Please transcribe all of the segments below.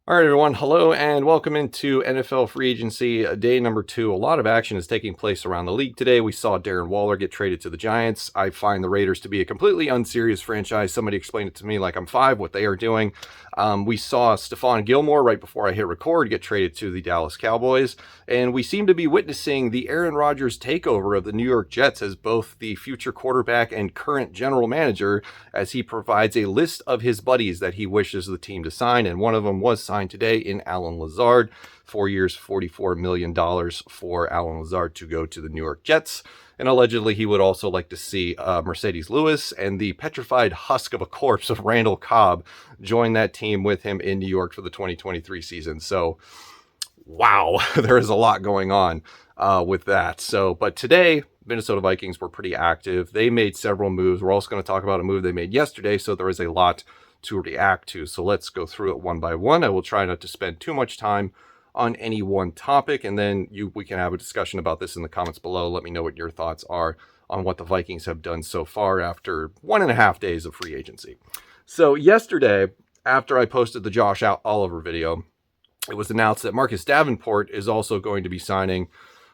All right, everyone. Hello and welcome into NFL free agency day number 2. A lot of action is taking place around the league today. We saw Darren Waller get traded to the Giants. I find the Raiders to be a completely unserious franchise. Somebody explained it to me like I'm 5, what they are doing. We saw Stephon Gilmore right before I hit record get traded to the Dallas Cowboys. And we seem to be witnessing the Aaron Rodgers takeover of the New York Jets as both the future quarterback and current general manager, as he provides a list of his buddies that he wishes the team to sign. And one of them was signed today in Allen Lazard. 4 years, $44 million for Allen Lazard to go to the New York Jets. And allegedly, he would also like to see Mercedes Lewis and the petrified husk of a corpse of Randall Cobb join that team with him in New York for the 2023 season. So, wow, there is a lot going on with that. So, but today, Minnesota Vikings were pretty active. They made several moves. We're also going to talk about a move they made yesterday. So there is a lot to react to. So let's go through it one by one. I will try not to spend too much time on any one topic, and then we can have a discussion about this in the comments below. Let me know what your thoughts are on what the Vikings have done so far after 1.5 days of free agency. So yesterday, after I posted the Josh Oliver video, it was announced that Marcus Davenport is also going to be signing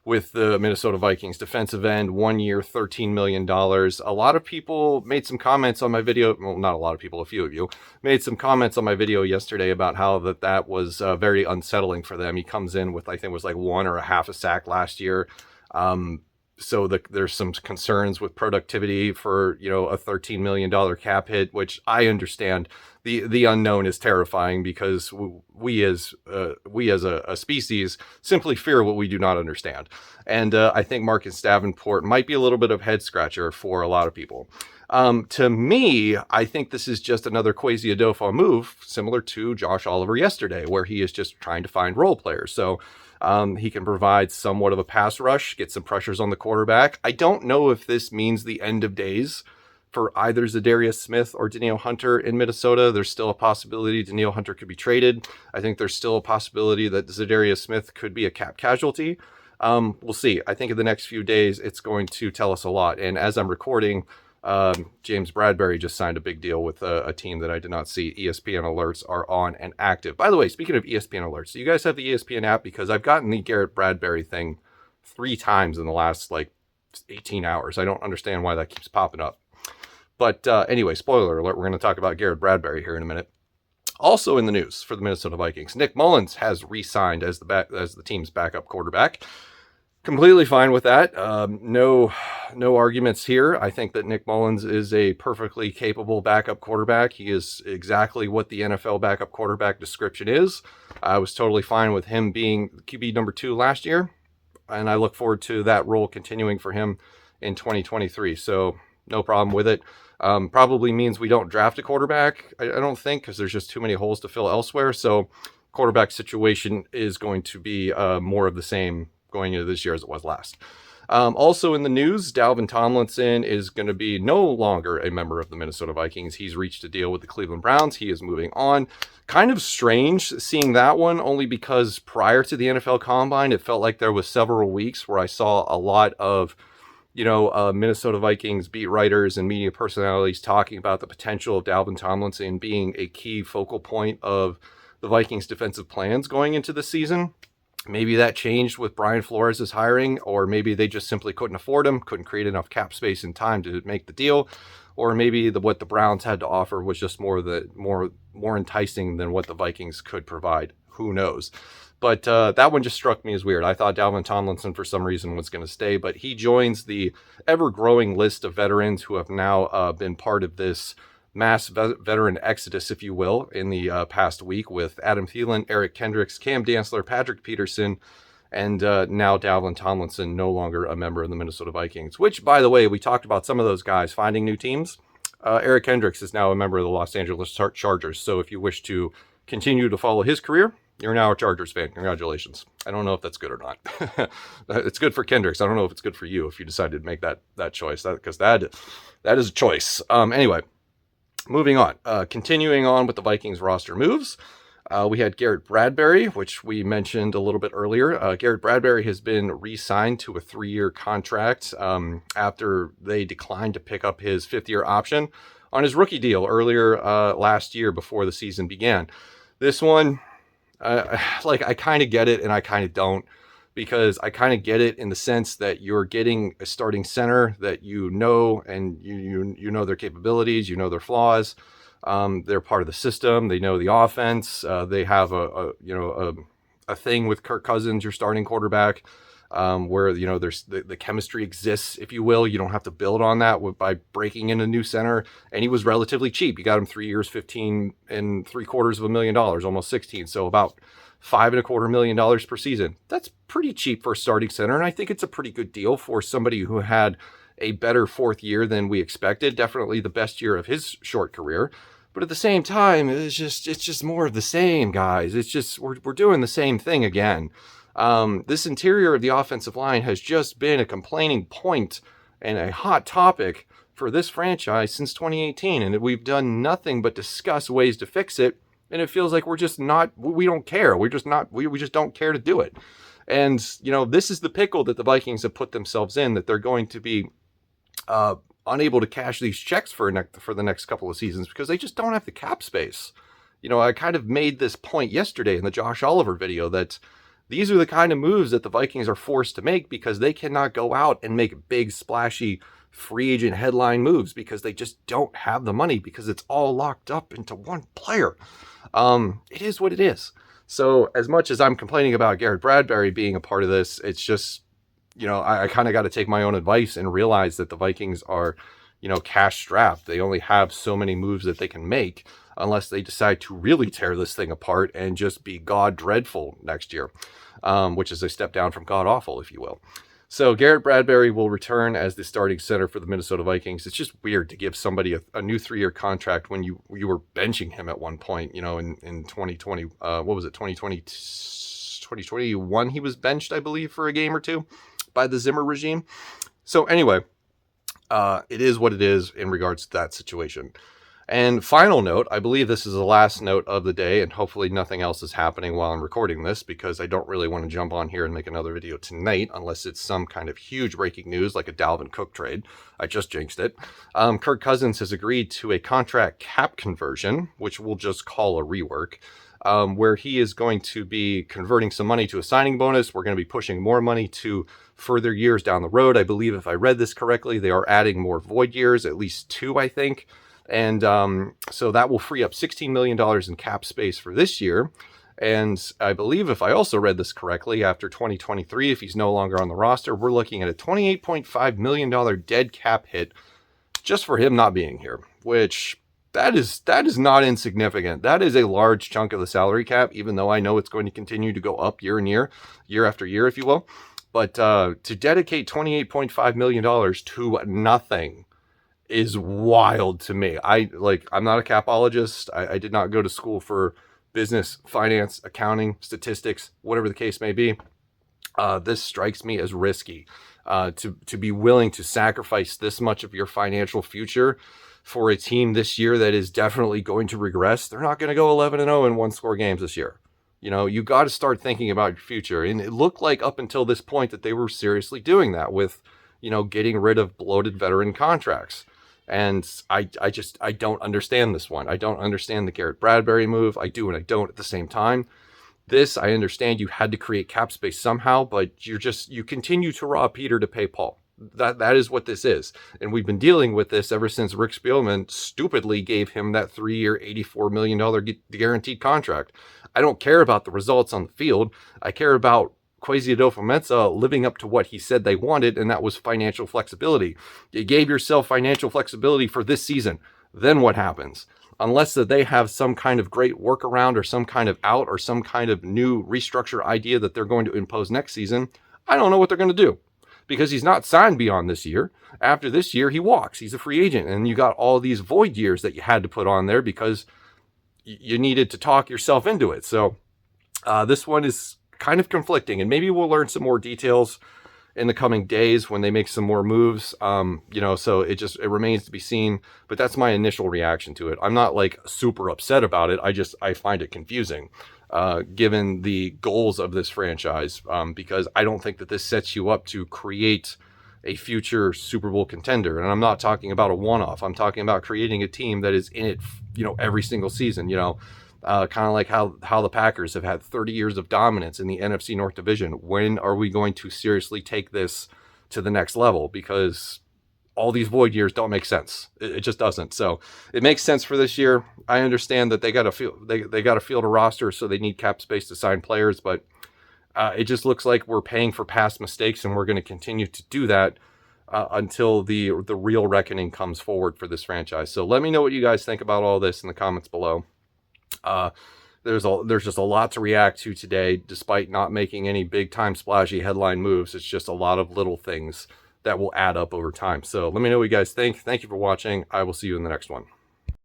with the Minnesota Vikings defensive end, 1 year, $13 million. A lot of people made some comments on my video. Well, not a lot of people, a few of you made some comments on my video yesterday about how that was very unsettling for them. He comes in with, I think it was like 1 or a half a sack last year. So there's some concerns with productivity for, a $13 million cap hit, which I understand. The unknown is terrifying because we as a species simply fear what we do not understand. And I think Marcus Davenport might be a little bit of head scratcher for a lot of people. To me, I think this is just another Kwesi Adolfo move, similar to Josh Oliver yesterday, where he is just trying to find role players. So he can provide somewhat of a pass rush, get some pressures on the quarterback. I don't know if this means the end of days for either Zadarius Smith or Danielle Hunter in Minnesota. There's still a possibility Danielle Hunter could be traded. I think there's still a possibility that Zadarius Smith could be a cap casualty. We'll see. I think in the next few days, it's going to tell us a lot. And as I'm recording, James Bradbury just signed a big deal with a team that I did not see. ESPN alerts are on and active. By the way, speaking of ESPN alerts, do you guys have the ESPN app? Because I've gotten the Garrett Bradbury thing 3 times in the last 18 hours. I don't understand why that keeps popping up. But anyway, spoiler alert, we're going to talk about Garrett Bradbury here in a minute. Also in the news for the Minnesota Vikings, Nick Mullens has re-signed as the team's backup quarterback. Completely fine with that. No arguments here. I think that Nick Mullens is a perfectly capable backup quarterback. He is exactly what the NFL backup quarterback description is. I was totally fine with him being QB number 2 last year, and I look forward to that role continuing for him in 2023. So no problem with it. Probably means we don't draft a quarterback, I don't think, because there's just too many holes to fill elsewhere. So quarterback situation is going to be more of the same going into this year as it was last. Also in the news, Dalvin Tomlinson is going to be no longer a member of the Minnesota Vikings. He's reached a deal with the Cleveland Browns. He is moving on. Kind of strange seeing that one, only because prior to the NFL Combine, it felt like there was several weeks where I saw a lot of Minnesota Vikings beat writers and media personalities talking about the potential of Dalvin Tomlinson being a key focal point of the Vikings defensive plans going into the season. Maybe that changed with Brian Flores' hiring, or maybe they just simply couldn't afford him, couldn't create enough cap space and time to make the deal, or maybe what the Browns had to offer was just more enticing than what the Vikings could provide. Who knows? But that one just struck me as weird. I thought Dalvin Tomlinson, for some reason, was going to stay, but he joins the ever-growing list of veterans who have now been part of this mass veteran exodus, if you will, in the past week, with Adam Thielen, Eric Kendricks, Cam Dantzler, Patrick Peterson, and now Dalvin Tomlinson, no longer a member of the Minnesota Vikings, which, by the way, we talked about some of those guys finding new teams. Eric Kendricks is now a member of the Los Angeles Chargers, so if you wish to continue to follow his career, you're now a Chargers fan. Congratulations. I don't know if that's good or not. It's good for Kendricks. I don't know if it's good for you if you decided to make that choice, because that is a choice. Anyway, moving on. Continuing on with the Vikings roster moves. We had Garrett Bradbury, which we mentioned a little bit earlier. Garrett Bradbury has been re-signed to a 3-year contract after they declined to pick up his 5th-year option on his rookie deal earlier last year before the season began. This one, Like, I kind of get it and I kind of don't, because I kind of get it in the sense that you're getting a starting center that and you know their capabilities, you know their flaws. They're part of the system. They know the offense. They have a thing with Kirk Cousins, your starting quarterback, where there's the chemistry exists, if you will. You don't have to build on that by breaking in a new center. And he was relatively cheap. You got him 3 years, $15.75 million, almost 16. So about $5.25 million per season. That's pretty cheap for a starting center, and I think it's a pretty good deal for somebody who had a better fourth year than we expected. Definitely the best year of his short career. But at the same time, it's just more of the same, guys. It's just we're doing the same thing again. This interior of the offensive line has just been a complaining point and a hot topic for this franchise since 2018, and we've done nothing but discuss ways to fix it. And it feels like we don't care. We just don't care to do it. And, this is the pickle that the Vikings have put themselves in, that they're going to be unable to cash these checks for the next couple of seasons because they just don't have the cap space. I kind of made this point yesterday in the Josh Oliver video that these are the kind of moves that the Vikings are forced to make because they cannot go out and make big, splashy free agent headline moves because they just don't have the money, because it's all locked up into one player. It is what it is. So as much as I'm complaining about Garrett Bradbury being a part of this, it's just, I kind of got to take my own advice and realize that the Vikings are, cash strapped. They only have so many moves that they can make unless they decide to really tear this thing apart and just be god dreadful next year, which is a step down from god awful, if you will. So Garrett Bradbury will return as the starting center for the Minnesota Vikings. It's just weird to give somebody a new 3-year contract when you were benching him at one point, in 2020, what was it, 2021, he was benched, I believe, for a game or two by the Zimmer regime. So anyway, it is what it is in regards to that situation. And final note, I believe this is the last note of the day, and hopefully nothing else is happening while I'm recording this, because I don't really want to jump on here and make another video tonight unless it's some kind of huge breaking news like a Dalvin Cook trade. I just jinxed it. Kirk Cousins has agreed to a contract cap conversion, which we'll just call a rework, where he is going to be converting some money to a signing bonus. We're going to be pushing more money to further years down the road. I believe, if I read this correctly, they are adding more void years, at least 2, I think. And so that will free up $16 million in cap space for this year. And I believe, if I also read this correctly, after 2023, if he's no longer on the roster, we're looking at a $28.5 million dead cap hit just for him not being here, which that is not insignificant. That is a large chunk of the salary cap, even though I know it's going to continue to go up year after year, if you will. But to dedicate $28.5 million to nothing is wild to me. I'm not a capologist. I did not go to school for business, finance, accounting, statistics, whatever the case may be. This strikes me as risky, to be willing to sacrifice this much of your financial future for a team this year that is definitely going to regress. They're not going to go 11-0 in one-score games this year. You got to start thinking about your future. And it looked like up until this point that they were seriously doing that with, getting rid of bloated veteran contracts. And I don't understand this one. I don't understand the Garrett Bradbury move. I do and I don't at the same time. This, I understand you had to create cap space somehow, but you continue to rob Peter to pay Paul. That is what this is. And we've been dealing with this ever since Rick Spielman stupidly gave him that 3-year, $84 million guaranteed contract. I don't care about the results on the field. I care about Kwesi Adofo-Mensah living up to what he said they wanted, and that was financial flexibility. You gave yourself financial flexibility for this season. Then what happens? Unless that they have some kind of great workaround or some kind of out or some kind of new restructure idea that they're going to impose next season, I don't know what they're going to do, because he's not signed beyond this year. After this year, he walks. He's a free agent, and you got all these void years that you had to put on there because you needed to talk yourself into it. So this one is kind of conflicting, and maybe we'll learn some more details in the coming days when they make some more moves. So it remains to be seen, but that's my initial reaction to it. I'm not super upset about it. I find it confusing, given the goals of this franchise, because I don't think that this sets you up to create a future Super Bowl contender. And I'm not talking about a one-off. I'm talking about creating a team that is in it, every single season. Kind of like how the Packers have had 30 years of dominance in the NFC North Division. When are we going to seriously take this to the next level? Because all these void years don't make sense. It just doesn't. So it makes sense for this year. I understand that they got to field a roster, so they need cap space to sign players, but it just looks like we're paying for past mistakes, and we're going to continue to do that until the real reckoning comes forward for this franchise. So let me know what you guys think about all this in the comments below. There's just a lot to react to today, despite not making any big time splashy headline moves. It's just a lot of little things that will add up over time. So let me know what you guys think. Thank you for watching. I will see you in the next one.